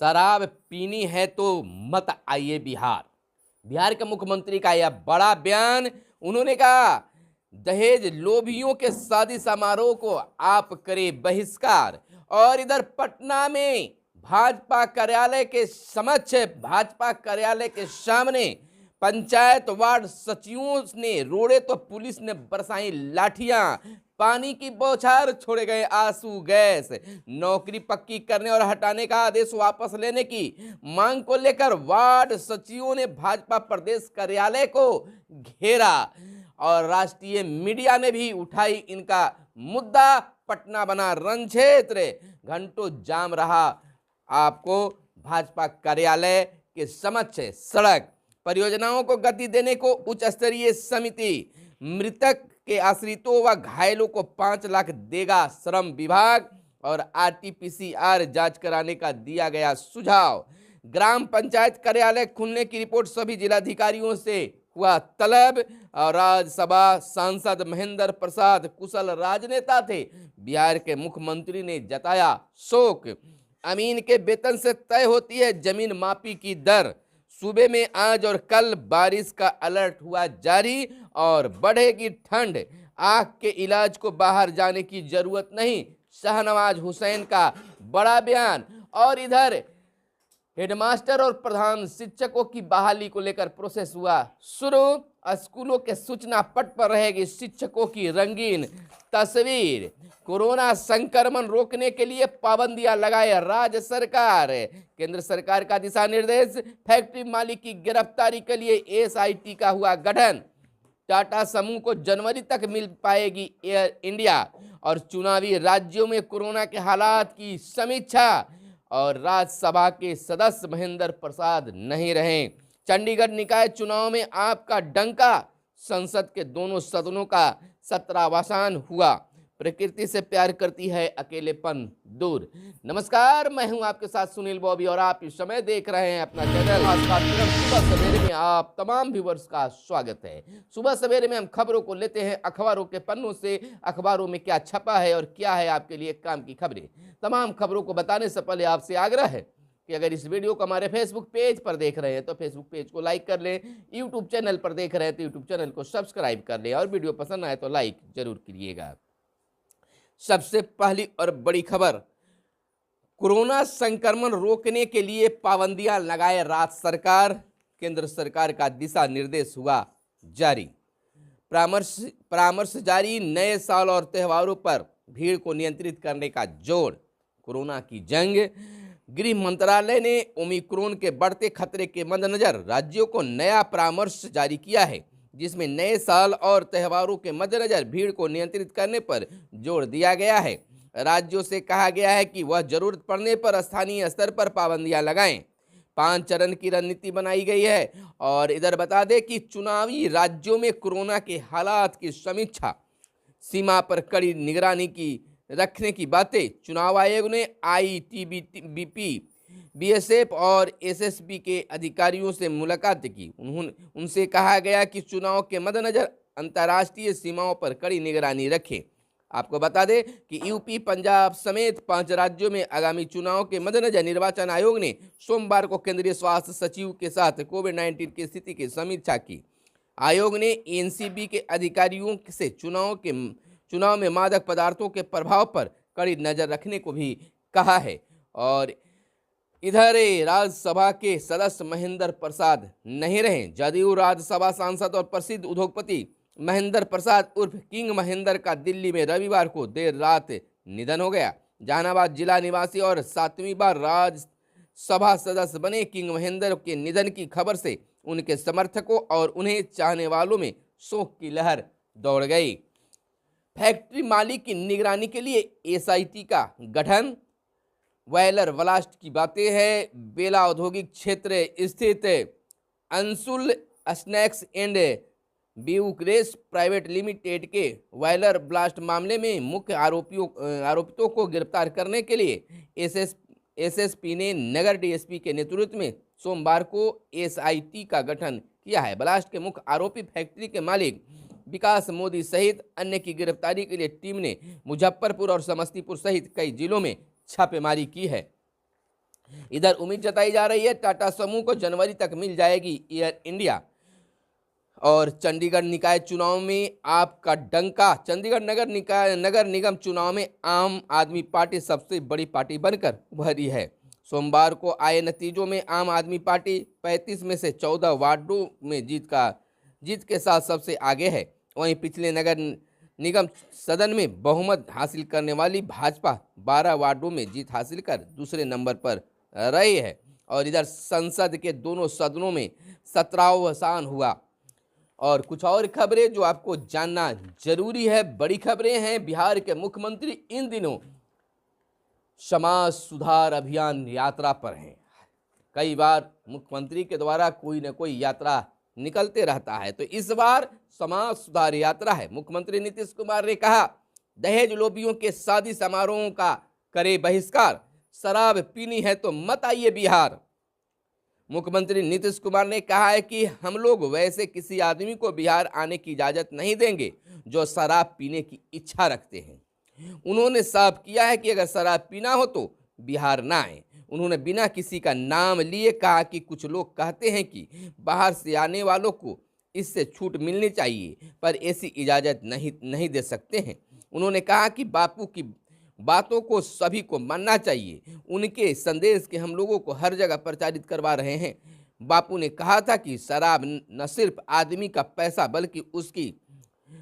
शराब पीनी है तो मत आइए बिहार। बिहार के मुख्यमंत्री का यह बड़ा बयान। उन्होंने कहा दहेज लोभियों के शादी समारोह को आप करें बहिष्कार। और इधर पटना में भाजपा कार्यालय के समक्ष, भाजपा कार्यालय के सामने पंचायत वार्ड सचिवों ने रोड़े तो पुलिस ने बरसाई लाठियां, पानी की बौछार छोड़े गए आंसू गैस। नौकरी पक्की करने और हटाने का आदेश वापस लेने की मांग को लेकर वार्ड सचिवों ने भाजपा प्रदेश कार्यालय को घेरा और राष्ट्रीय मीडिया ने भी उठाई इनका मुद्दा। पटना बना रण क्षेत्र, घंटों जाम रहा आपको भाजपा कार्यालय के समक्ष सड़क। परियोजनाओं को गति देने को उच्च स्तरीय समिति, मृतक के आश्रितों व घायलों को 5 लाख देगा श्रम विभाग और आरटीपीसीआर जांच कराने का दिया गया सुझाव। ग्राम पंचायत कार्यालय खुलने की रिपोर्ट सभी जिलाधिकारियों से हुआ तलब। और राज्यसभा सांसद महेंद्र प्रसाद कुशल राजनेता थे, बिहार के मुख्यमंत्री ने जताया शोक। अमीन के वेतन से तय होती है जमीन मापी की दर। सूबे में आज और कल बारिश का अलर्ट हुआ जारी और बढ़ेगी ठंड। आंख के इलाज को बाहर जाने की जरूरत नहीं, शाहनवाज हुसैन का बड़ा बयान। और इधर हेडमास्टर और प्रधान शिक्षकों की बहाली को लेकर प्रोसेस हुआ शुरू। स्कूलों के सूचना पट पर रहेगी शिक्षकों की रंगीन तस्वीर। कोरोना संक्रमण रोकने के लिए पाबंदियां लगाए राज्य सरकार। केंद्र सरकार का दिशा निर्देश। फैक्ट्री मालिक की गिरफ्तारी के लिए एसआईटी का हुआ गठन। टाटा समूह को जनवरी तक मिल पाएगी एयर इंडिया। और चुनावी राज्यों में कोरोना के हालात की समीक्षा। और राज्यसभा के सदस्य महेंद्र प्रसाद नहीं रहे। चंडीगढ़ निकाय चुनाव में आपका डंका। संसद के दोनों सदनों का सत्रावसान हुआ। प्रकृति से प्यार करती है, अकेलेपन दूर। नमस्कार, मैं हूं आपके साथ सुनील बॉबी और आप इस समय देख रहे हैं अपना चैनल सुबह सवेरे में। आप तमाम व्यूअर्स का स्वागत है। सुबह सवेरे में हम खबरों को लेते हैं अखबारों के पन्नों से। अखबारों में क्या छपा है और क्या है आपके लिए काम की खबरें। तमाम खबरों को बताने से पहले आपसे आग्रह है कि अगर इस वीडियो को हमारे फेसबुक पेज पर देख रहे हैं तो फेसबुक पेज को लाइक कर लें। यूट्यूब चैनल पर देख रहे हैं तो यूट्यूब चैनल को सब्सक्राइब कर लें और वीडियो पसंद आए तो लाइक जरूर करिएगा। सबसे पहली और बड़ी खबर, कोरोना संक्रमण रोकने के लिए पाबंदियां लगाए राज्य सरकार। केंद्र सरकार का दिशा निर्देश हुआ जारी। परामर्श जारी। नए साल और त्योहारों पर भीड़ को नियंत्रित करने का जोर। कोरोना की जंग। गृह मंत्रालय ने ओमिक्रॉन के बढ़ते खतरे के मद्देनजर राज्यों को नया परामर्श जारी किया है, जिसमें नए साल और त्योहारों के मद्देनजर भीड़ को नियंत्रित करने पर जोर दिया गया है। राज्यों से कहा गया है कि वह जरूरत पड़ने पर स्थानीय स्तर पर पाबंदियां लगाएं। 5 चरण की रणनीति बनाई गई है। और इधर बता दें कि चुनावी राज्यों में कोरोना के हालात की समीक्षा, सीमा पर कड़ी निगरानी की रखने की बातें। चुनाव आयोग ने आईटीबीपी, बीएसएफ और एसएसबी के अधिकारियों से मुलाकात की। उनसे कहा गया कि चुनाव के मद्देनजर अंतर्राष्ट्रीय सीमाओं पर कड़ी निगरानी रखें। आपको बता दें कि यूपी, पंजाब समेत 5 राज्यों में आगामी चुनाव के मद्देनजर निर्वाचन आयोग ने सोमवार को केंद्रीय स्वास्थ्य सचिव के साथ कोविड-19 की स्थिति की समीक्षा की। आयोग ने एनसीबी के अधिकारियों से चुनाव में मादक पदार्थों के प्रभाव पर कड़ी नजर रखने को भी कहा है। और इधर राज्यसभा के सदस्य महेंद्र प्रसाद नहीं रहे। जदयू राज्यसभा सांसद और प्रसिद्ध उद्योगपति महेंद्र प्रसाद उर्फ किंग महेंद्र का दिल्ली में रविवार को देर रात निधन हो गया। जहानाबाद जिला निवासी और 7वीं बार राज्यसभा सदस्य बने किंग महेंद्र के निधन की खबर से उनके समर्थकों और उन्हें चाहने वालों में शोक की लहर दौड़ गई। फैक्ट्री मालिक की निगरानी के लिए एसआईटी का गठन। वेलर ब्लास्ट की बातें हैं। बेला औद्योगिक क्षेत्र स्थित Anshul snacks and beverages private limited के वेलर ब्लास्ट मामले में मुख्य आरोपितों को गिरफ्तार करने के लिए एसएसपी ने नगर डीएसपी के नेतृत्व में सोमवार को एसआईटी का गठन किया है। ब्लास्ट के मुख्य आरोपी फैक्ट्री के मालिक विकास मोदी सहित अन्य की गिरफ्तारी के लिए टीम ने मुजफ्फरपुर और समस्तीपुर सहित कई जिलों में छापेमारी की है। इधर उम्मीद जताई जा रही है टाटा समूह को जनवरी तक मिल जाएगी एयर इंडिया। और चंडीगढ़ निकाय चुनाव में आपका डंका। चंडीगढ़ नगर निगम चुनाव में आम आदमी पार्टी सबसे बड़ी पार्टी बनकर उभरी है। सोमवार को आए नतीजों में आम आदमी पार्टी 35 में से 14 वार्डों में जीत के साथ सबसे आगे है। वहीं पिछले नगर निगम सदन में बहुमत हासिल करने वाली भाजपा 12 वार्डों में जीत हासिल कर दूसरे नंबर पर रही है। और इधर संसद के दोनों सदनों में 17वां हुआ। और कुछ और खबरें जो आपको जानना जरूरी है, बड़ी खबरें हैं। बिहार के मुख्यमंत्री इन दिनों समाज सुधार अभियान यात्रा पर हैं। कई बार मुख्यमंत्री के द्वारा कोई न कोई यात्रा निकलते रहता है, तो इस बार समाज सुधार यात्रा है। मुख्यमंत्री नीतीश कुमार ने कहा दहेज लोभियों के शादी समारोहों का करे बहिष्कार, शराब पीनी है तो मत आइए बिहार। मुख्यमंत्री नीतीश कुमार ने कहा है कि हम लोग वैसे किसी आदमी को बिहार आने की इजाजत नहीं देंगे जो शराब पीने की इच्छा रखते हैं। उन्होंने साफ किया है कि अगर शराब पीना हो तो बिहार ना आए। उन्होंने बिना किसी का नाम लिए कहा कि कुछ लोग कहते हैं कि बाहर से आने वालों को इससे छूट मिलनी चाहिए, पर ऐसी इजाज़त नहीं दे सकते हैं। उन्होंने कहा कि बापू की बातों को सभी को मानना चाहिए। उनके संदेश के हम लोगों को हर जगह प्रचारित करवा रहे हैं। बापू ने कहा था कि शराब न सिर्फ आदमी का पैसा बल्कि उसकी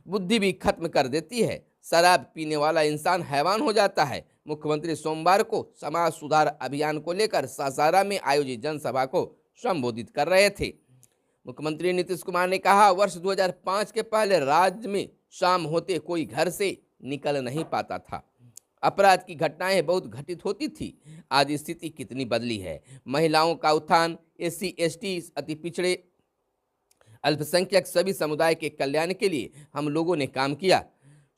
बुद्धि भी खत्म कर देती है। शराब पीने वाला इंसान हैवान हो जाता है। मुख्यमंत्री सोमवार को समाज सुधार अभियान को लेकर सासाराम में आयोजित जनसभा को संबोधित कर रहे थे। मुख्यमंत्री नीतीश कुमार ने कहा वर्ष 2005 के पहले राज्य में शाम होते कोई घर से निकल नहीं पाता था। अपराध की घटनाएं बहुत घटित होती थी। आज स्थिति कितनी बदली है। महिलाओं का उत्थान, SC ST, अति पिछड़े, अल्पसंख्यक सभी समुदाय के कल्याण के लिए हम लोगों ने काम किया।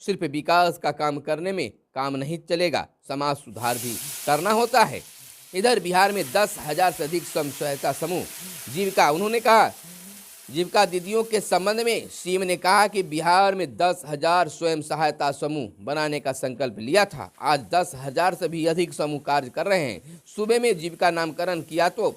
सिर्फ विकास का काम करने में काम नहीं चलेगा, समाज सुधार भी करना होता है। इधर बिहार में 10,000 से अधिक स्वयं सहायता समूह जीविका। उन्होंने कहा जीविका दीदियों के संबंध में सीएम ने कहा कि बिहार में 10,000 स्वयं सहायता समूह बनाने का संकल्प लिया था। आज 10,000 से भी अधिक समूह कार्य कर रहे हैं। सुबह में जीविका नामकरण किया तो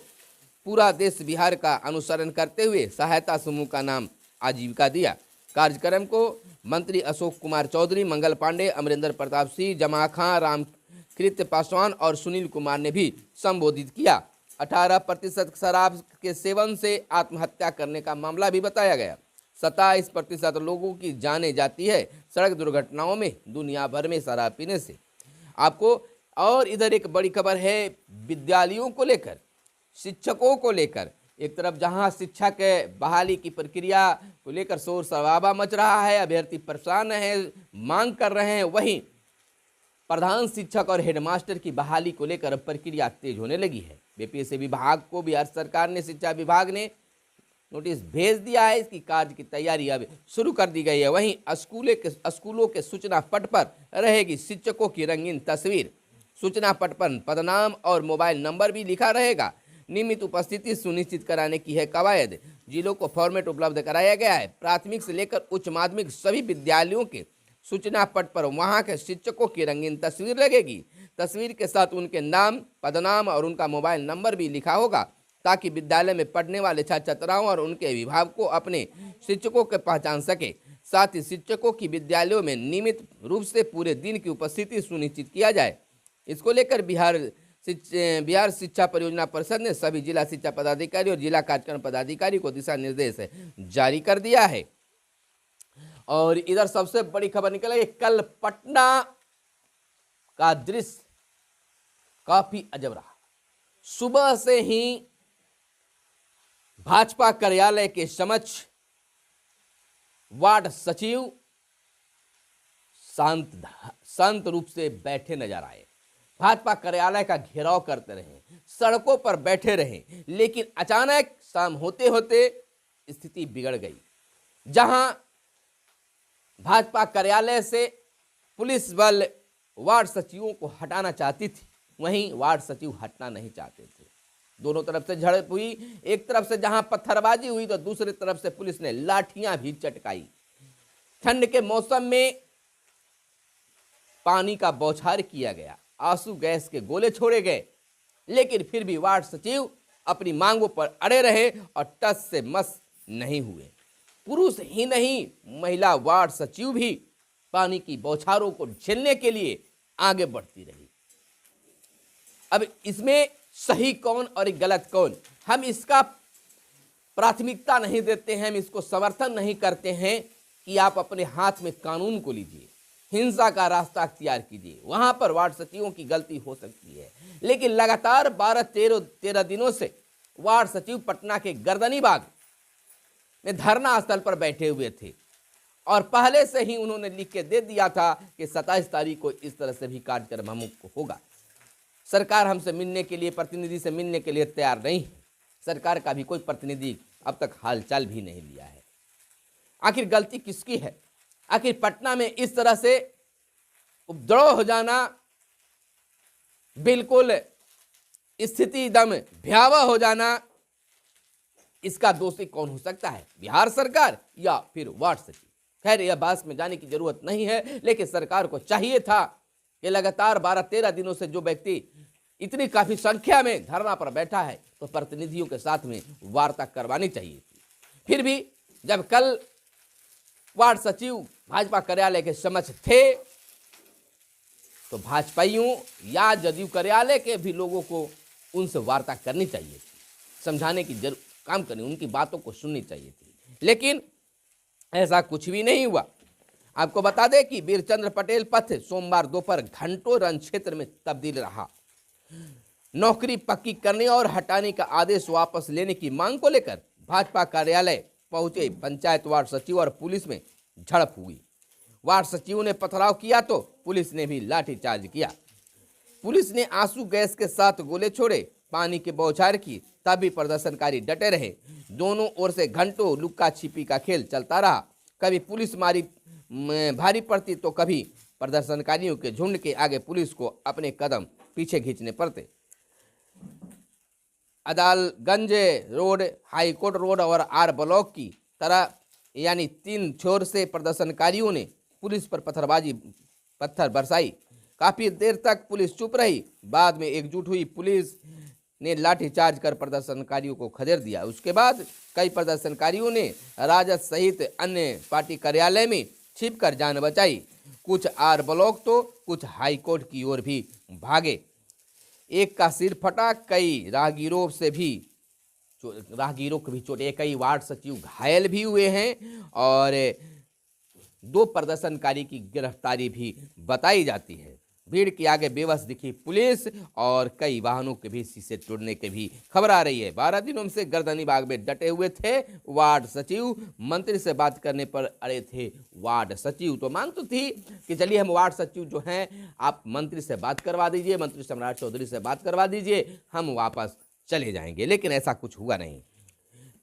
पूरा देश बिहार का अनुसरण करते हुए सहायता समूह का नाम आजीविका दिया। कार्यक्रम को मंत्री अशोक कुमार चौधरी, मंगल पांडे, अमरिंदर प्रताप सिंह, जमा खां, रामकृत पासवान और सुनील कुमार ने भी संबोधित किया। 18% शराब के सेवन से आत्महत्या करने का मामला भी बताया गया। 27% लोगों की जाने जाती है सड़क दुर्घटनाओं में दुनिया भर में शराब पीने से। आपको और इधर एक बड़ी खबर है विद्यालयों को लेकर, शिक्षकों को लेकर। एक तरफ जहां शिक्षा के बहाली की प्रक्रिया को लेकर शोर शराबा मच रहा है, अभ्यर्थी परेशान है, मांग कर रहे हैं, वहीं प्रधान शिक्षक और हेडमास्टर की बहाली को लेकर प्रक्रिया तेज होने लगी है। बीपीएससी विभाग को बिहार सरकार ने शिक्षा विभाग ने नोटिस भेज दिया है। इसकी कार्य की तैयारी अब शुरू कर दी गई है। वहीं स्कूलों के सूचना पट पर रहेगी शिक्षकों की रंगीन तस्वीर। सूचना पट पर पदनाम और मोबाइल नंबर भी लिखा रहेगा। नियमित उपस्थिति सुनिश्चित कराने की है कवायद। जिलों को फॉर्मेट उपलब्ध कराया गया है। प्राथमिक से लेकर उच्च माध्यमिक सभी विद्यालयों के सूचना पट पर वहां के शिक्षकों की रंगीन तस्वीर लगेगी। तस्वीर के साथ उनके नाम, पदनाम और उनका मोबाइल नंबर भी लिखा होगा, ताकि विद्यालय में पढ़ने वाले छात्र छात्राओं और उनके विभाग को अपने शिक्षकों को पहचान सके। साथ ही शिक्षकों की विद्यालयों में नियमित रूप से पूरे दिन की उपस्थिति सुनिश्चित किया जाए। इसको लेकर बिहार शिक्षा परियोजना परिषद ने सभी जिला शिक्षा पदाधिकारी और जिला कार्यक्रम पदाधिकारी को दिशा निर्देश जारी कर दिया है। और इधर सबसे बड़ी खबर निकल आई, कल पटना का दृश्य काफी अजब रहा। सुबह से ही भाजपा कार्यालय के समक्ष वार्ड सचिव शांत रूप से बैठे नजर आए। भाजपा कार्यालय का घेराव करते रहे, सड़कों पर बैठे रहे, लेकिन अचानक शाम होते होते स्थिति बिगड़ गई। जहां भाजपा कार्यालय से पुलिस बल वार्ड सचिवों को हटाना चाहती थी, वहीं वार्ड सचिव हटना नहीं चाहते थे। दोनों तरफ से झड़प हुई। एक तरफ से जहां पत्थरबाजी हुई तो दूसरी तरफ से पुलिस ने लाठियां भी चटकाई। ठंड के मौसम में पानी का बौछार किया गया, आंसू गैस के गोले छोड़े गए। लेकिन फिर भी वार्ड सचिव अपनी मांगों पर अड़े रहे और टस से मस नहीं हुए। पुरुष ही नहीं, महिला वार्ड सचिव भी पानी की बौछारों को झेलने के लिए आगे बढ़ती रही। अब इसमें सही कौन और गलत कौन, हम इसका प्राथमिकता नहीं देते हैं, हम इसको समर्थन नहीं करते हैं कि आप अपने हाथ में कानून को लीजिए, हिंसा का रास्ता अख्तियार कीजिए। वहां पर वार्ड सचिवों की गलती हो सकती है, लेकिन लगातार 12-13 दिनों से वार्ड सचिव पटना के गर्दनी बाग में धरना स्थल पर बैठे हुए थे और पहले से ही उन्होंने लिख के दे दिया था कि 27 तारीख को इस तरह से भी कार्यक्रम हमको होगा। सरकार हमसे मिलने के लिए, प्रतिनिधि से मिलने के लिए तैयार नहीं है। सरकार का भी कोई प्रतिनिधि अब तक हालचाल भी नहीं लिया है। आखिर गलती किसकी है? आखिर पटना में इस तरह से उपद्रव हो जाना, बिल्कुल स्थिति एकदम भयावह हो जाना, इसका दोषी कौन हो सकता है? बिहार सरकार या फिर वार्ड सचिव? खैर, यह बहस में जाने की जरूरत नहीं है, लेकिन सरकार को चाहिए था कि लगातार 12-13 दिनों से जो व्यक्ति इतनी काफी संख्या में धरना पर बैठा है, तो प्रतिनिधियों के साथ में वार्ता करवानी चाहिए थी। फिर भी जब कल वार्ड सचिव भाजपा कार्यालय के समक्ष थे, तो भाजपाइयों या जदयू कार्यालय के भी लोगों को उनसे वार्ता करनी चाहिए थी, समझाने की काम करनी, उनकी बातों को सुननी चाहिए थी, लेकिन ऐसा कुछ भी नहीं हुआ। आपको बता दें कि वीरचंद्र पटेल पथ सोमवार दोपहर घंटों रण क्षेत्र में तब्दील रहा। नौकरी पक्की करने और हटाने का आदेश वापस लेने की मांग को लेकर भाजपा कार्यालय पहुंचे पंचायत वार्ड सचिव और पुलिस में झड़प हुई। वार्ड सचिव ने पथराव किया तो पुलिस ने भी लाठीचार्ज किया। पुलिस ने आंसू गैस के साथ गोले छोड़े, पानी की बौछार की, तब भी प्रदर्शनकारी डटे रहे। दोनों ओर से घंटों लुक्का छिपी का खेल चलता रहा। कभी पुलिस भारी पड़ती तो कभी प्रदर्शनकारियों के झुंड के आगे पुलिस को अपने कदम पीछे खींचने पड़ते। अदालगंज रोड, हाईकोर्ट रोड और आर ब्लॉक की तरह यानी 3 छोर से प्रदर्शनकारियों ने पुलिस पर पत्थर बरसाई। काफी देर तक पुलिस चुप रही। बाद में एकजुट हुई पुलिस ने लाठीचार्ज कर प्रदर्शनकारियों को खदेड़ दिया। उसके बाद कई प्रदर्शनकारियों ने राजद सहित अन्य पार्टी कार्यालय में छिपकर जान बचाई। कुछ आर ब्लॉक तो कुछ हाईकोर्ट की ओर भी भागे। एक का सिर फटा, कई राहगीरों को भी चोट, कई वार्ड सचिव घायल भी हुए हैं और 2 प्रदर्शनकारी की गिरफ्तारी भी बताई जाती है। भीड़ के आगे बेबस दिखी पुलिस और कई वाहनों के भी शीशे तोड़ने की भी खबर आ रही है। 12 दिनों से गर्दनी बाग में डटे हुए थे वार्ड सचिव। मंत्री से बात करने पर अड़े थे वार्ड सचिव। तो मांग तो थी कि चलिए हम वार्ड सचिव जो हैं, आप मंत्री से बात करवा दीजिए, मंत्री सम्राट चौधरी से बात करवा दीजिए, हम वापस चले जाएंगे, लेकिन ऐसा कुछ हुआ नहीं।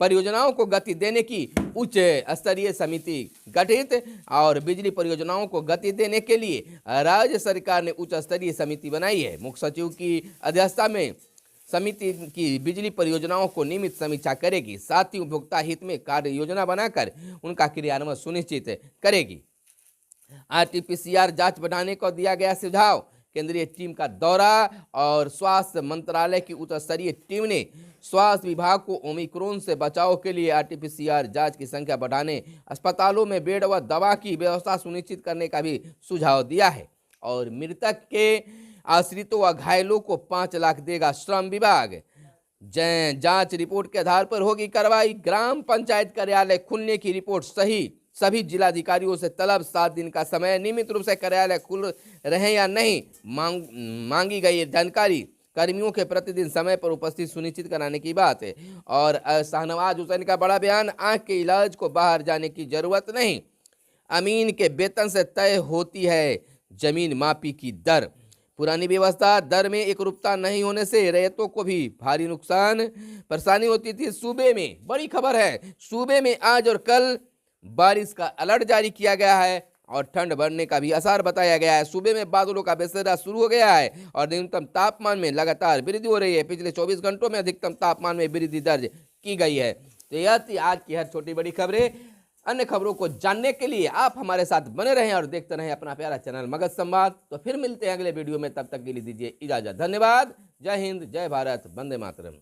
परियोजनाओं को गति देने की उच्च स्तरीय समिति गठित और बिजली परियोजनाओं को गति देने के लिए राज्य सरकार ने उच्च स्तरीय समिति बनाई है। मुख्य सचिव की अध्यक्षता में समिति की बिजली परियोजनाओं को नियमित समीक्षा करेगी, साथ ही उपभोक्ता हित में कार्य योजना बनाकर उनका क्रियान्वयन सुनिश्चित करेगी। RT-PCR जांच बढ़ाने को दिया गया सुझाव। केंद्रीय टीम का दौरा और स्वास्थ्य मंत्रालय की उच्च स्तरीय टीम ने स्वास्थ्य विभाग को ओमिक्रॉन से बचाव के लिए RT-PCR जांच की संख्या बढ़ाने, अस्पतालों में बेड व दवा की व्यवस्था सुनिश्चित करने का भी सुझाव दिया है। और मृतक के आश्रितों व घायलों को 5 लाख देगा श्रम विभाग। जांच रिपोर्ट के आधार पर होगी कार्रवाई। ग्राम पंचायत कार्यालय खुलने की रिपोर्ट सही, सभी जिलाधिकारियों से तलब। 7 दिन का समय, नियमित रूप से कार्यालय खुल रहे या नहीं, मांगी गई जानकारी। कर्मियों के प्रतिदिन समय पर उपस्थित सुनिश्चित कराने की बात है। और शाहनवाज हुसैन का बड़ा बयान, आंख के इलाज को बाहर जाने की जरूरत नहीं, अमीन के वेतन से तय होती है जमीन मापी की दर। पुरानी व्यवस्था दर में एकरूपता नहीं होने से रैयतों को भी भारी नुकसान परेशानी होती थी। सूबे में बड़ी खबर है, सूबे में आज और कल बारिश का अलर्ट जारी किया गया है और ठंड बढ़ने का भी आसार बताया गया है। सूबे में बादलों का बसेरा शुरू हो गया है और न्यूनतम तापमान में लगातार वृद्धि हो रही है। पिछले 24 घंटों में अधिकतम तापमान में वृद्धि दर्ज की गई है। तो यह थी आज की हर छोटी बड़ी खबरें। अन्य खबरों को जानने के लिए आप हमारे साथ बने रहें और देखते रहें अपना प्यारा चैनल मगध संवाद। तो फिर मिलते हैं अगले वीडियो में, तब तक के लिए दीजिए इजाजत। धन्यवाद। जय हिंद, जय भारत, वंदे मातरम।